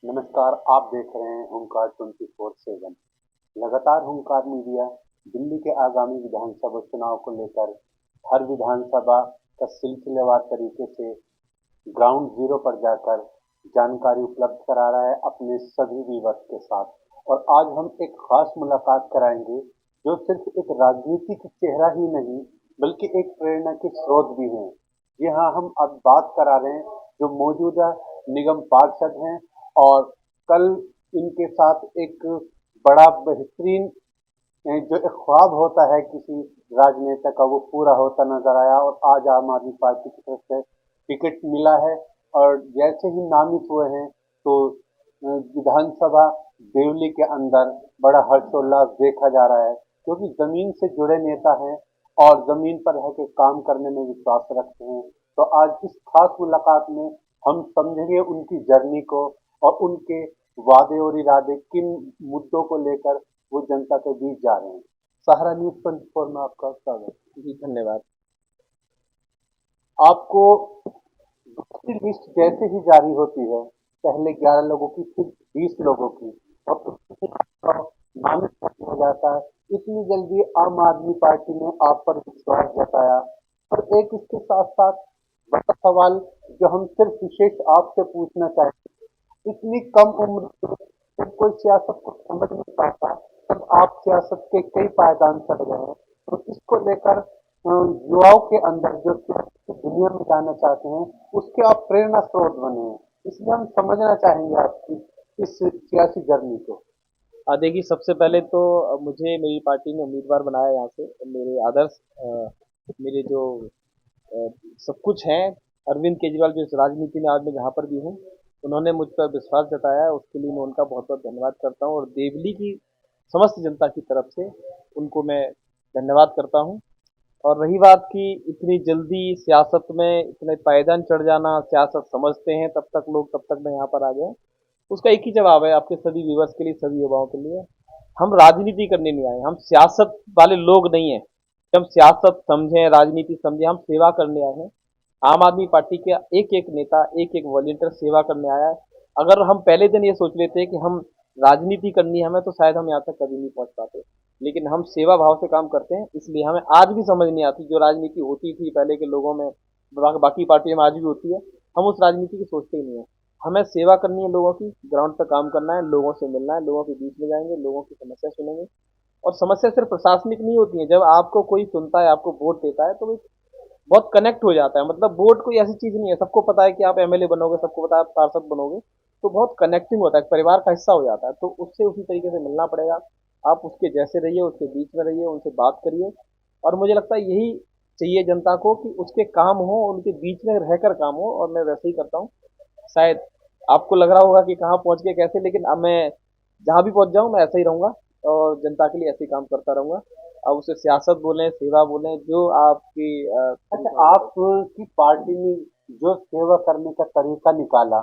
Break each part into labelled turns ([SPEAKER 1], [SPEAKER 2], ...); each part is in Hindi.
[SPEAKER 1] नमस्कार, आप देख रहे हैं हुंकार 24/7। लगातार हुंकार मीडिया दिल्ली के आगामी विधानसभा चुनाव को लेकर हर विधानसभा का सिलसिलेवार तरीके से ग्राउंड जीरो पर जाकर जानकारी उपलब्ध करा रहा है अपने सभी व्यूअर्स के साथ। और आज हम एक खास मुलाकात कराएंगे जो सिर्फ एक राजनीतिक चेहरा ही नहीं बल्कि एक प्रेरणा के स्रोत भी हैं। जी हाँ, हम अब बात करा रहे हैं जो मौजूदा निगम पार्षद हैं और कल इनके साथ एक बड़ा बेहतरीन जो एक ख्वाब होता है किसी राजनेता का वो पूरा होता नजर आया और आज आम आदमी पार्टी की तरफ से टिकट मिला है। और जैसे ही नामित हुए हैं तो विधानसभा देवली के अंदर बड़ा हर्षोल्लास देखा जा रहा है क्योंकि जमीन से जुड़े नेता हैं और जमीन पर रह के काम करने में विश्वास रखते हैं। तो आज इस खास मुलाकात में हम समझेंगे उनकी जर्नी को और उनके वादे और इरादे किन मुद्दों को लेकर वो जनता के बीच जा रहे हैं। सहारा न्यूज 24 में आपका स्वागत।
[SPEAKER 2] जी, धन्यवाद।
[SPEAKER 1] आपको दूसरी लिस्ट जैसे ही जारी होती है, पहले 11 लोगों की फिर 20 लोगों की और उसके बाद नामित कर दिया जाता है। इतनी जल्दी आम आदमी पार्टी ने आप पर विश्वास जताया। और एक इसके साथ साथ बड़ा सवाल जो हम सिर्फ विशेष आपसे पूछना चाहेंगे, इतनी कम उम्र में जब कोई सियासत को समझ नहीं पाता तब आप सियासत के कई पायदान चढ़ गए हैं। तो इसको लेकर युवाओं के अंदर जो सियासत की दुनिया में जाना चाहते हैं उसके आप प्रेरणा स्रोत बने हैं। इसलिए हम समझना चाहेंगे आपकी इस सियासी जर्नी को।
[SPEAKER 2] देखिए, सबसे पहले तो मुझे मेरी पार्टी ने उम्मीदवार बनाया यहाँ से। मेरे आदर्श, मेरे जो अ, सब कुछ हैं, अरविंद केजरीवाल जो इस राजनीति में आज मैं जहाँ पर भी हूँ, उन्होंने मुझ पर विश्वास जताया है। उसके लिए मैं उनका बहुत बहुत धन्यवाद करता हूँ और देवली की समस्त जनता की तरफ से उनको मैं धन्यवाद करता हूँ। और रही बात कि इतनी जल्दी सियासत में इतने पायदान चढ़ जाना, सियासत समझते हैं तब तक लोग, तब तक मैं यहाँ पर आ गया। उसका एक ही जवाब है आपके सभी व्यूवर्स के लिए, सभी युवाओं के लिए। हम राजनीति करने नहीं आए, हम सियासत वाले लोग नहीं हैं। हम सियासत समझें, राजनीति समझें, हम सेवा करने आए हैं। आम आदमी पार्टी के एक एक नेता, एक एक वॉलंटियर सेवा करने आया है। अगर हम पहले दिन ये सोच लेते कि हम राजनीति करनी है हमें, तो शायद हम यहाँ तक कभी नहीं पहुंच पाते। लेकिन हम सेवा भाव से काम करते हैं, इसलिए हमें आज भी समझ नहीं आती जो राजनीति होती थी पहले के लोगों में, बाकी पार्टियों में आज भी होती है। हम उस राजनीति की सोचते ही नहीं है। हमें सेवा करनी है लोगों की, ग्राउंड पर काम करना है, लोगों से मिलना है, लोगों के बीच में जाएंगे, लोगों की समस्या सुनेंगे। और समस्या सिर्फ प्रशासनिक नहीं होती है। जब आपको कोई सुनता है, आपको वोट देता है, तो वो बहुत कनेक्ट हो जाता है। मतलब वोट कोई ऐसी चीज नहीं है, सबको पता है कि आप एमएलए बनोगे, सबको पता है आप सांसद बनोगे, तो बहुत कनेक्टिंग होता है, परिवार का हिस्सा हो जाता है। तो उससे उसी तरीके से मिलना पड़ेगा। आप उसके जैसे रहिए, उसके बीच में रहिए, उनसे बात करिए। और मुझे लगता है यही चाहिए जनता को, कि उसके काम हो, उनके बीच में रहकर काम हो, और मैं वैसे ही करता हूँ। शायद आपको लग रहा होगा कि कहाँ पहुंच गए कैसे, लेकिन अब मैं जहाँ भी पहुंच जाऊँ मैं ऐसा ही रहूंगा और जनता के लिए ऐसे ही काम करता रहूंगा। अब उसे सियासत बोलें, सेवा बोलें, जो आपकी
[SPEAKER 1] अच्छा, आपकी पार्टी ने जो सेवा करने का तरीका निकाला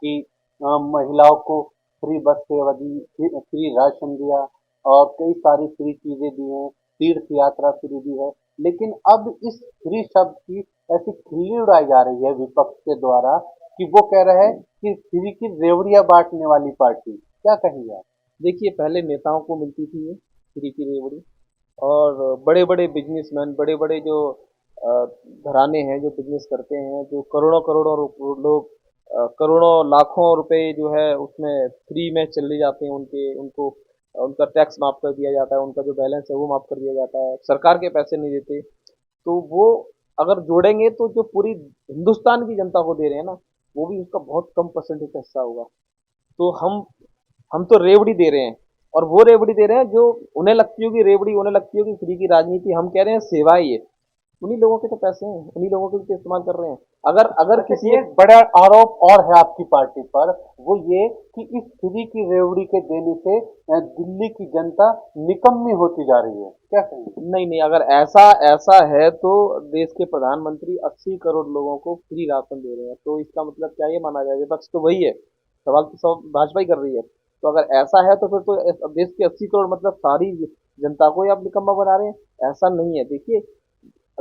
[SPEAKER 1] कि महिलाओं को फ्री बस सेवा दी, फ्री राशन दिया और कई सारी फ्री चीजें दी हैं, तीर्थ यात्रा फ्री दी है। लेकिन अब इस फ्री शब्द की ऐसी खिल्ली उड़ाई जा रही है विपक्ष के द्वारा कि वो कह रहे हैं कि फ्री की रेवड़ियां बांटने वाली पार्टी। क्या कहेंगे आप?
[SPEAKER 2] देखिए, पहले नेताओं को मिलती थी ये फ्री की रेवड़ी, और बड़े बड़े बिजनेसमैन, बड़े बड़े जो अ, घराने हैं जो बिजनेस करते हैं, जो करोड़ों करोड़ों लोग, करोड़ों लाखों रुपए जो है उसमें फ्री में चले जाते हैं, उनको उनका टैक्स माफ कर दिया जाता है, उनका जो बैलेंस है वो माफ कर दिया जाता है, सरकार के पैसे नहीं देते। तो वो अगर जोड़ेंगे तो जो पूरी हिंदुस्तान की जनता को दे रहे हैं ना, वो भी उसका बहुत कम परसेंटेज का हिस्सा होगा। तो हम तो रेवड़ी दे रहे हैं, और वो रेवड़ी दे रहे हैं जो उन्हें लगती होगी रेवड़ी, उन्हें लगती होगी फ्री की राजनीति। हम कह रहे हैं सेवा ही है। उन्हीं लोगों के तो पैसे हैं, उन्हीं लोगों के भी तो इस्तेमाल कर रहे हैं। अगर अगर
[SPEAKER 1] अच्छा,
[SPEAKER 2] किसी
[SPEAKER 1] एक बड़ा आरोप और है आपकी पार्टी पर, वो ये कि इस फ्री की रेवड़ी के देने से दिल्ली की जनता निकम्मी होती जा रही है। क्या कहेंगे?
[SPEAKER 2] नहीं नहीं, अगर ऐसा ऐसा है तो देश के प्रधानमंत्री 80 करोड़ लोगों को फ्री राशन दे रहे हैं, तो इसका मतलब क्या ये माना जाए विपक्ष तो वही है, सवाल तो सब भाजपा ही कर रही है। तो अगर ऐसा है तो फिर तो देश के 80 करोड़ मतलब सारी जनता को ही आप निकम्मा बना रहे हैं। ऐसा नहीं है। देखिए,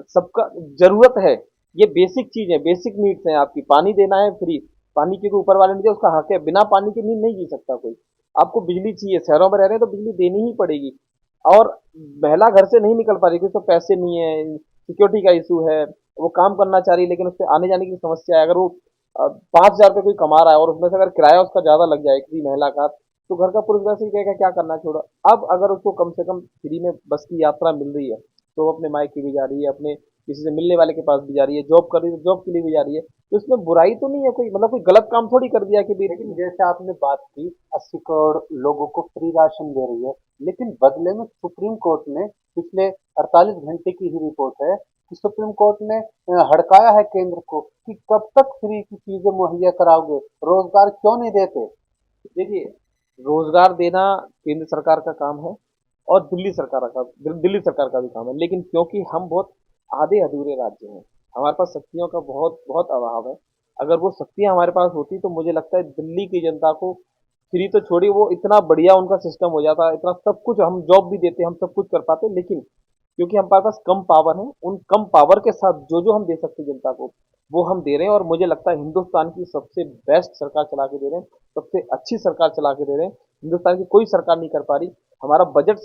[SPEAKER 2] सबका जरूरत है, ये बेसिक चीज है, बेसिक नीड्स हैं। आपकी पानी देना है फ्री, पानी के ऊपर वाले ने दिया, उसका हक है। बिना पानी के नींद नहीं जी सकता कोई। आपको बिजली चाहिए, शहरों में रह रहे हैं तो बिजली देनी ही पड़ेगी। और महिला घर से नहीं निकल पा रही क्योंकि उसको पैसे नहीं है, सिक्योरिटी का इशू है, वो काम करना चाह रही है लेकिन उसके आने जाने की समस्या है। अगर वो 5,000 रुपये कोई कमा रहा है और उसमें से अगर किराया उसका ज्यादा लग जाए किसी महिला का, तो घर का पुरुष वैसे ही कहेगा क्या करना छोड़ा। अब अगर उसको कम से कम फ्री में बस की यात्रा मिल रही है तो वो अपने मायके भी जा रही है, अपने किसी से मिलने वाले के पास भी जा रही है, जॉब कर रही है तो जॉब के लिए भी जा रही है, तो इसमें बुराई तो नहीं है कोई, मतलब कोई गलत काम थोड़ी कर दिया कि
[SPEAKER 1] लेकिन जैसे आपने बात की 80 करोड़ लोगों को फ्री राशन दे रही है, लेकिन बदले में सुप्रीम कोर्ट ने पिछले 48 घंटे की ही रिपोर्ट है कि सुप्रीम कोर्ट ने हड़काया है केंद्र को कि कब तक फ्री की चीजें मुहैया कराओगे, रोजगार क्यों नहीं देते।
[SPEAKER 2] देखिए, रोजगार देना केंद्र सरकार का काम है और दिल्ली सरकार का भी काम है, लेकिन क्योंकि हम बहुत आधे अधूरे राज्य हैं, हमारे पास शक्तियों का बहुत बहुत अभाव है। अगर वो शक्तियां हमारे पास होती तो मुझे लगता है दिल्ली की जनता को फ्री तो छोड़ी, वो इतना बढ़िया उनका सिस्टम हो जाता, इतना सब कुछ, हम जॉब भी देते, हम सब कुछ कर पाते, लेकिन क्योंकि हमारे पास कम पावर है, उन कम पावर के साथ जो जो हम दे सकते हैं जनता को वो हम दे रहे हैं। और मुझे लगता है हिंदुस्तान की सबसे बेस्ट सरकार चला के दे रहे हैं, सबसे अच्छी सरकार चला के दे रहे हैं। हिंदुस्तान की कोई सरकार नहीं कर पा रही। हमारा बजट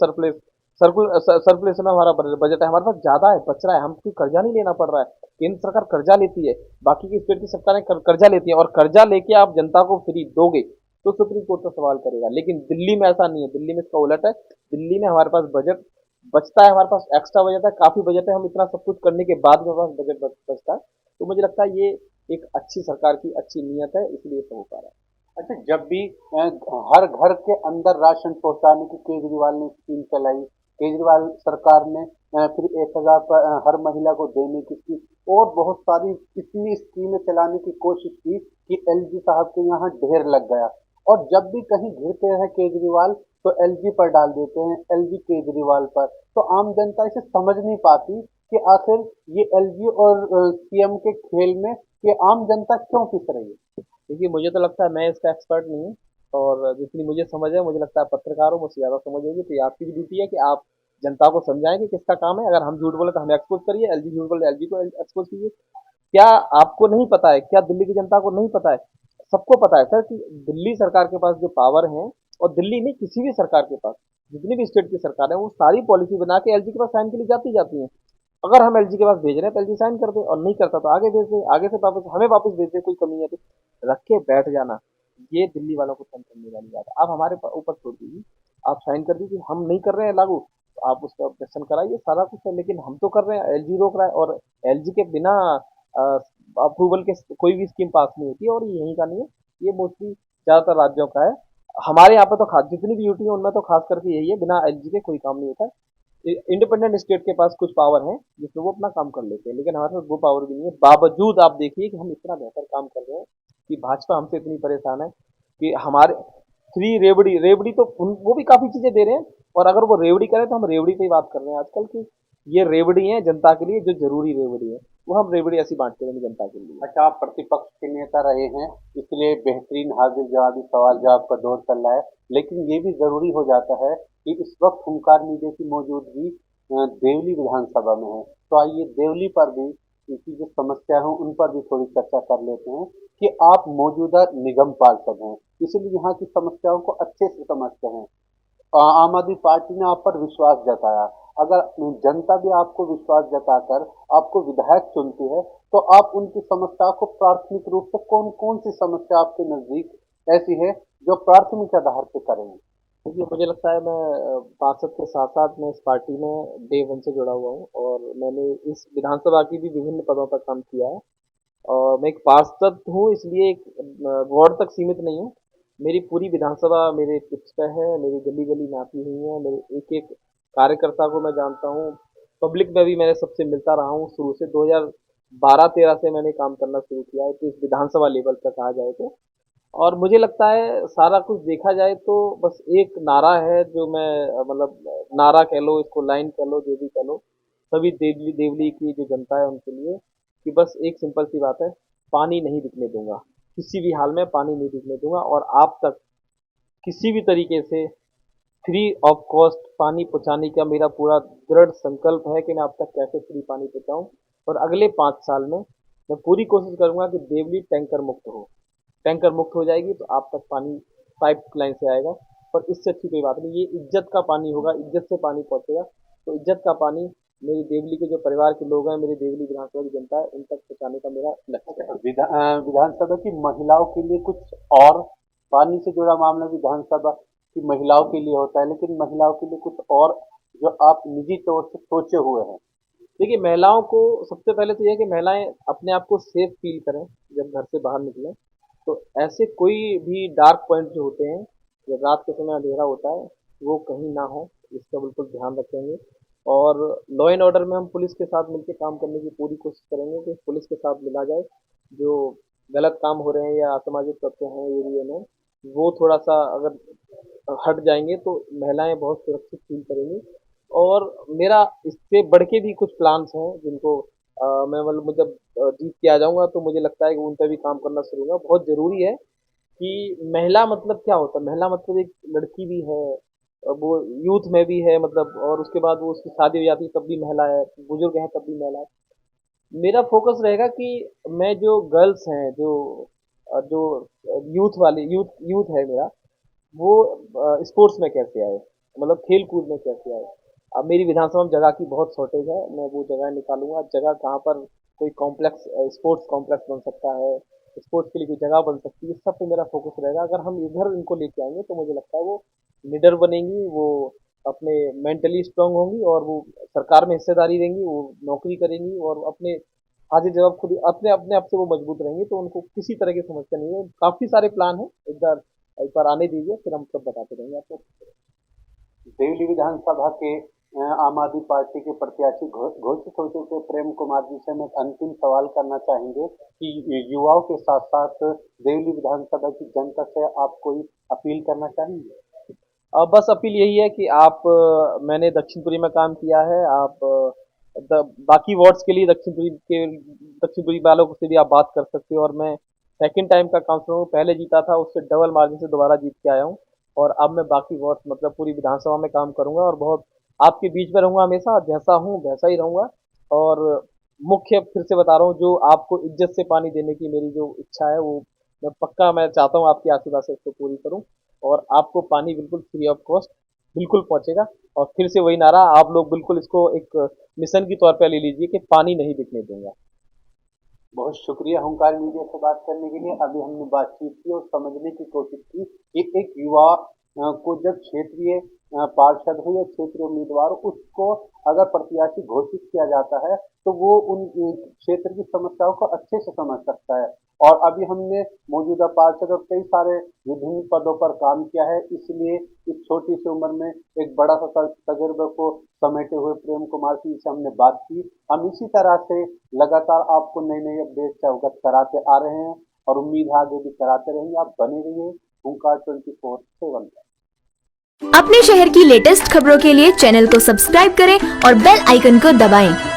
[SPEAKER 2] सर्कुलेशन में हमारा बजट है, हमारे पास ज्यादा है, बच रहा है, हमको कर्जा नहीं लेना पड़ रहा है। केंद्र सरकार कर्जा लेती है, बाकी की स्टेट की सरकारें कर्जा लेती है, और कर्जा लेके आप जनता को फ्री दोगे तो सुप्रीम कोर्ट तो सवाल करेगा। लेकिन दिल्ली में ऐसा नहीं है, दिल्ली में इसका उलट है। दिल्ली में हमारे पास बजट बचता है, हमारे पास एक्स्ट्रा बजट है, काफी बजट है, हम इतना सब कुछ करने के बाद में हमारे पास बजट बचता है। तो मुझे लगता है ये एक अच्छी सरकार की अच्छी नीयत है, इसलिए सब हो पा रहा है।
[SPEAKER 1] अच्छा, जब भी हर घर के अंदर राशन पहुंचाने की केजरीवाल ने स्कीम चलाई, केजरीवाल सरकार ने फिर 1,000 हर महिला को देने की स्कीम और बहुत सारी इतनी स्कीमें चलाने की कोशिश की कि एलजी साहब के यहाँ ढेर लग गया। और जब भी कहीं घिरते हैं केजरीवाल तो एलजी पर डाल देते हैं, एलजी केजरीवाल पर। तो आम जनता इसे समझ नहीं पाती कि आखिर ये एलजी और सीएम के खेल में ये आम जनता क्यों पिस रही है।
[SPEAKER 2] देखिए, मुझे तो लगता है, मैं इसका एक्सपर्ट नहीं हूँ, और जितनी मुझे समझ है, मुझे लगता है पत्रकार हो मुझसे ज़्यादा समझ होगी, तो ये आपकी भी ड्यूटी है कि आप जनता को समझाएं कि किसका काम है। अगर हम झूठ बोले तो हमें एक्सपोज करिए, एलजी झूठ बोले एलजी को एक्सपोज कीजिए। क्या आपको नहीं पता है, क्या दिल्ली की जनता को नहीं पता है? सबको पता है सर कि दिल्ली सरकार के पास जो पावर है, और दिल्ली नहीं, किसी भी सरकार के पास जितनी भी स्टेट की सरकार है, वो सारी पॉलिसी बना के एलजी के पास साइन के लिए जाती हैं। अगर हम एलजी के पास भेज रहे हैं तो एलजी साइन कर दे, और नहीं करता तो आगे भेज दे, आगे से वापस हमें वापस भेज दे, कोई कमी है तो। रख के बैठ जाना, ये दिल्ली वालों को तंग करने वाली बात है। आप हमारे ऊपर छोड़ दीजिए, आप साइन कर दीजिए, हम नहीं कर रहे हैं लागू तो आप उसका ऑब्जेक्शन कराइए, सारा कुछ है, लेकिन हम तो कर रहे हैं, एलजी रोक रहा है। और एलजी के बिना अप्रूवल के कोई भी स्कीम पास नहीं होती है, और ये यहीं का नहीं है, ये मोस्टली ज्यादातर राज्यों का है। हमारे यहाँ पे तो खास जितनी भी यूटी है उनमें तो खास करके यही है, बिना एलजी के कोई काम नहीं होता है। इंडिपेंडेंट स्टेट के पास कुछ पावर है जिसमें वो अपना काम कर लेते हैं, लेकिन हमारे पास वो पावर भी नहीं है। बावजूद आप देखिए कि हम इतना बेहतर काम कर रहे हैं कि भाजपा हमसे इतनी परेशान है कि हमारे फ्री रेवड़ी रेवड़ी तो वो भी काफी चीजें दे रहे हैं, और अगर वो रेवड़ी करें तो हम रेवड़ी पे ही बात कर रहे हैं आजकल की, ये रेवड़ी है जनता के लिए जो जरूरी रेवड़ी है, वो हम रेवड़ी ऐसी बांटते रहेंगे जनता के लिए।
[SPEAKER 1] अच्छा, आप प्रतिपक्ष के नेता रहे हैं, इसलिए बेहतरीन हाजिर जवाबी सवाल जवाब का दौर चल रहा है। लेकिन ये भी जरूरी हो जाता है कि इस वक्त खूंखार मीडिया की मौजूदगी देवली विधानसभा में है। तो आइए देवली पर भी इनकी जो समस्या है उन पर भी थोड़ी चर्चा कर लेते हैं कि आप मौजूदा निगम पार्षद हैं, इसलिए यहाँ की समस्याओं को अच्छे से समझते हैं। आम आदमी पार्टी ने आप पर विश्वास जताया। अगर जनता भी आपको विश्वास जताकर आपको विधायक चुनती है तो आप उनकी समस्या को प्राथमिक रूप से कौन कौन सी समस्या आपके नजदीक ऐसी है जो प्राथमिक आधार पर करेंगे।
[SPEAKER 2] देखिए, मुझे लगता है मैं पार्षद के साथ साथ मैं इस पार्टी में डे वन से जुड़ा हुआ हूँ, और मैंने इस विधानसभा की भी विभिन्न पदों पर काम किया है। और मैं एक पार्षद हूँ, इसलिए एक वार्ड तक सीमित नहीं हूँ। मेरी पूरी विधानसभा मेरे पिच पे है, मेरी गली गली नापी हुई है, मेरे एक एक कार्यकर्ता को मैं जानता हूँ। पब्लिक में भी मैंने सबसे मिलता रहा हूँ शुरू से, 2012-13 से मैंने काम करना शुरू किया है, तो इस विधानसभा लेवल पर कहा जाए तो। और मुझे लगता है सारा कुछ देखा जाए तो बस एक नारा है जो मैं मतलब नारा कह लो, इसको लाइन कह लो, जो भी कह लो, सभी देवली देवली की जो जनता है उनके लिए, कि बस एक सिंपल सी बात है, पानी नहीं दिखने दूंगा, किसी भी हाल में पानी नहीं दिखने दूंगा। और आप तक किसी भी तरीके से फ्री ऑफ कॉस्ट पानी पहुंचाने का मेरा पूरा दृढ़ संकल्प है कि मैं आप तक कैसे फ्री पानी पहुंचाऊं। और अगले 5 साल में मैं पूरी कोशिश करूंगा कि देवली टैंकर मुक्त हो। टैंकर मुक्त हो जाएगी तो आप तक पानी पाइप लाइन से आएगा। और इससे अच्छी कोई बात नहीं, ये इज्जत का पानी होगा, इज्जत से पानी पहुंचेगा। तो इज्जत का पानी मेरी देवली के जो परिवार के लोग हैं, मेरी देवली विधानसभा की जनता है, उन तक पहुंचाने का मेरा लक्ष्य है।
[SPEAKER 1] विधानसभा की महिलाओं के लिए कुछ और पानी से जुड़ा मामला विधानसभा की महिलाओं के लिए होता है, लेकिन महिलाओं के लिए कुछ और जो आप निजी तौर से सोचे हुए हैं।
[SPEAKER 2] देखिए, महिलाओं को सबसे पहले तो यह है कि महिलाएं अपने आप को सेफ फील करें जब घर से बाहर निकलें। तो ऐसे कोई भी डार्क पॉइंट जो होते हैं, जब रात के समय अंधेरा होता है, वो कहीं ना हो, इसका बिल्कुल ध्यान रखेंगे। और लॉ एंड ऑर्डर में हम पुलिस के साथ मिलकर काम करने की पूरी कोशिश करेंगे कि पुलिस के साथ मिला जाए। जो गलत काम हो रहे हैं या असामाजिक तत्व हैं एरिया में, वो थोड़ा सा अगर हट जाएंगे तो महिलाएं बहुत सुरक्षित फील करेंगी। और मेरा इससे बढ़ के भी कुछ प्लान्स हैं जिनको मैं मतलब जब जीत के आ जाऊंगा तो मुझे लगता है कि उन पर भी काम करना शुरू होगा। बहुत जरूरी है कि महिला मतलब क्या होता है, महिला मतलब एक लड़की भी है, वो यूथ में भी है मतलब, और उसके बाद वो उसकी शादी हो जाती है तब भी महिला है, बुजुर्ग है तब भी महिला है। मेरा फोकस रहेगा कि मैं जो गर्ल्स हैं, जो यूथ वाली यूथ यूथ है मेरा, वो स्पोर्ट्स में कैसे आए, मतलब खेल कूद में कैसे आए। अब मेरी विधानसभा में जगह की बहुत शॉर्टेज है, मैं वो जगह निकालूंगा। जगह कहाँ पर कोई कॉम्प्लेक्स, स्पोर्ट्स कॉम्प्लेक्स बन सकता है, स्पोर्ट्स के लिए कोई जगह बन सकती है, सब पे मेरा फोकस रहेगा। अगर हम इधर इनको लेके आएंगे तो मुझे लगता है वो लीडर बनेंगी, वो अपने मेंटली स्ट्रांग होंगी और वो सरकार में हिस्सेदारी देंगी, वो नौकरी करेंगी और अपने हाजिर जवाब खुद अपने अपने आप से वो मजबूत रहेंगी। तो उनको किसी तरह की समस्या नहीं है। काफी सारे प्लान है, एक बार आने दीजिए, फिर हम सब बताते रहेंगे आपको।
[SPEAKER 1] देवली विधानसभा के आम आदमी पार्टी के प्रत्याशी घोषित हो चुके प्रेम कुमार जी से मैं अंतिम सवाल करना चाहेंगे कि युवाओं के साथ साथ देवली विधानसभा की जनता से आप कोई अपील करना चाहेंगे?
[SPEAKER 2] बस अपील यही है कि आप मैंने दक्षिणपुरी में काम किया है, आप बाकी वार्ड्स के लिए दक्षिणपुरी वालों से भी आप बात कर सकते हो। और मैं सेकंड टाइम का काउंसलर हूँ, पहले जीता था उससे डबल मार्जिन से दोबारा जीत के आया हूँ। और अब मैं बाकी वार्ड्स मतलब पूरी विधानसभा में काम करूंगा और बहुत आपके बीच में रहूंगा हमेशा, जैसा हूँ वैसा ही रहूंगा। और मुख्य फिर से बता रहा हूँ, जो आपको इज्जत से पानी देने की मेरी जो इच्छा है, वो मैं चाहता हूँ आपके आशीर्वाद से उसको पूरी करूँ। और आपको पानी बिल्कुल फ्री ऑफ कॉस्ट बिल्कुल पहुंचेगा। और फिर से वही नारा, आप लोग बिल्कुल इसको एक मिशन की तौर पर ले लीजिए कि पानी नहीं बिकने दूंगा।
[SPEAKER 1] बहुत शुक्रिया हुंकार मीडिया से बात करने के लिए। अभी हमने बातचीत की और समझने की कोशिश की कि एक युवा को जब क्षेत्रीय पार्षद हो या क्षेत्रीय उम्मीदवार हो, उसको अगर प्रत्याशी घोषित किया जाता है तो वो उन क्षेत्र की समस्याओं को अच्छे से समझ सकता है। और अभी हमने मौजूदा पार्षद और कई सारे विभिन्न पदों पर काम किया है, इसलिए इस छोटी सी उम्र में एक बड़ा सा तजुर्बे को समेटे हुए प्रेम कुमार जी से हमने बात की। हम इसी तरह से लगातार आपको नई नई अपडेट से अवगत कराते आ रहे हैं और उम्मीद है आगे भी कराते रहेंगे। आप बने रहिए हुंकार 24/7।
[SPEAKER 3] अपने शहर की लेटेस्ट खबरों के लिए चैनल को सब्सक्राइब करें और बेल आइकन को दबाएं।